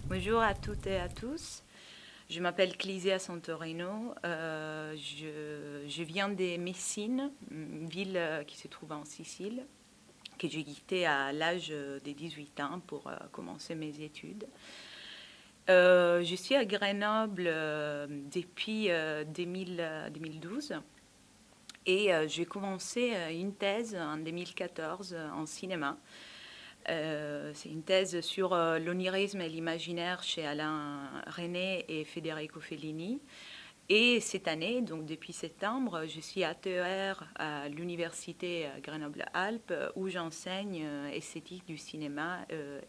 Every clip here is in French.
Bonjour à toutes et à tous. Je m'appelle Clisia Santorino. Je viens de Messine, une ville qui se trouve en Sicile, que j'ai quittée à l'âge de 18 ans pour commencer mes études. Je suis à Grenoble depuis 2012 et j'ai commencé une thèse en 2014 en cinéma. C'est une thèse sur l'onirisme et l'imaginaire chez Alain René et Federico Fellini. Et cette année, donc depuis septembre, je suis à TER à l'université Grenoble-Alpes où j'enseigne esthétique du cinéma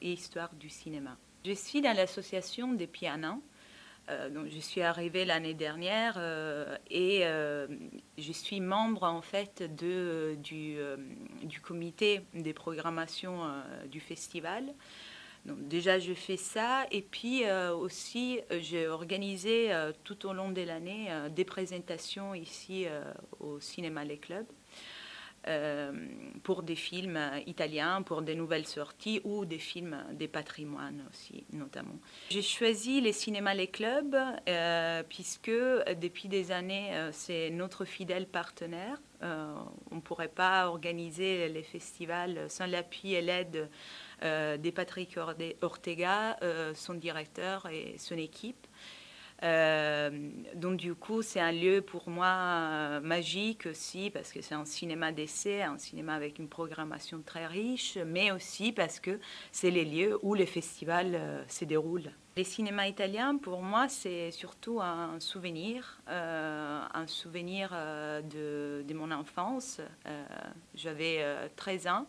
et histoire du cinéma. Je suis dans l'association depuis un an. Donc je suis arrivée l'année dernière et je suis membre en fait du comité des programmations du festival. Donc déjà je fais ça et puis aussi j'ai organisé tout au long de l'année des présentations ici au Cinéma Les Clubs. Pour des films italiens, pour des nouvelles sorties ou des films des patrimoines aussi, notamment. J'ai choisi les cinémas, les clubs, puisque depuis des années, c'est notre fidèle partenaire. On ne pourrait pas organiser les festivals sans l'appui et l'aide de Patrick Ortega, son directeur et son équipe. Donc du coup, c'est un lieu pour moi magique aussi parce que c'est un cinéma d'essai, un cinéma avec une programmation très riche, mais aussi parce que c'est les lieux où les festivals se déroulent. Les cinémas italiens, pour moi, c'est surtout un souvenir de mon enfance. J'avais 13 ans.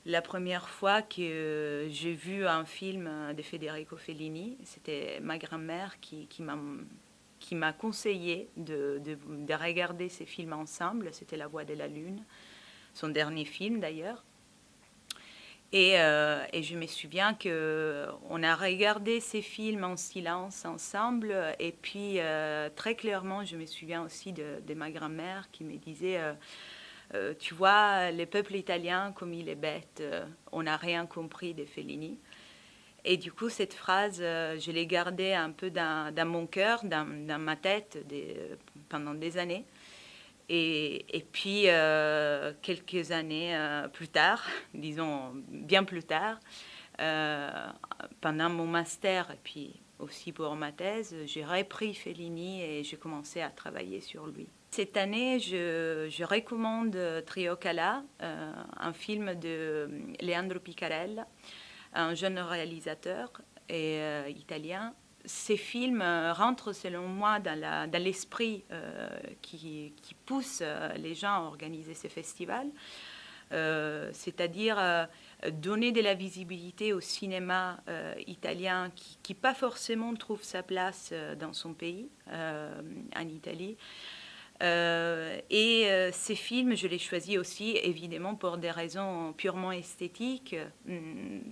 La première fois que j'ai vu un film de Federico Fellini, c'était ma grand-mère qui m'a conseillé de regarder ces films ensemble. C'était La Voix de la Lune, son dernier film d'ailleurs. Et je me souviens qu'on a regardé ces films en silence ensemble. Et puis, très clairement, je me souviens aussi de ma grand-mère qui me disait tu vois, le peuple italien, comme il est bête, on n'a rien compris de Fellini. Et du coup, cette phrase, je l'ai gardée un peu dans mon cœur, dans ma tête pendant des années. Et puis, quelques années plus tard, disons bien plus tard, pendant mon master et puis aussi pour ma thèse, j'ai repris Fellini et j'ai commencé à travailler sur lui. Cette année, je recommande Trio Cala, un film de Leandro Picarella, un jeune réalisateur italien. Ces films rentrent, selon moi, dans l'esprit qui pousse les gens à organiser ces festivals, c'est-à-dire donner de la visibilité au cinéma italien qui pas forcément trouve sa place dans son pays, en Italie. Ces films, je les choisis aussi évidemment pour des raisons purement esthétiques,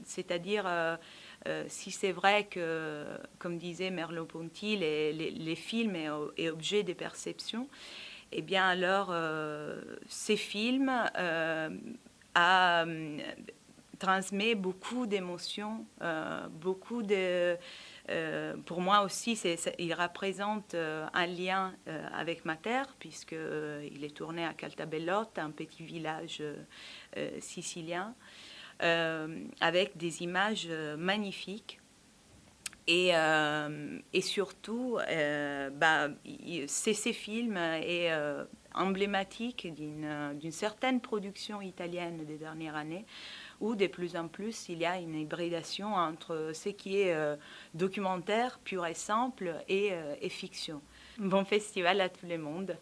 c'est-à-dire si c'est vrai que, comme disait Merleau-Ponty, les films est objet des perceptions, eh bien alors ces films transmet beaucoup d'émotions, beaucoup de... pour moi aussi, il représente un lien avec ma terre, puisqu'il est tourné à Caltabellotte, un petit village sicilien, avec des images magnifiques. Et surtout, ces films est emblématique d'une certaine production italienne des dernières années, où de plus en plus il y a une hybridation entre ce qui est documentaire, pur et simple, et fiction. Bon festival à tout le monde.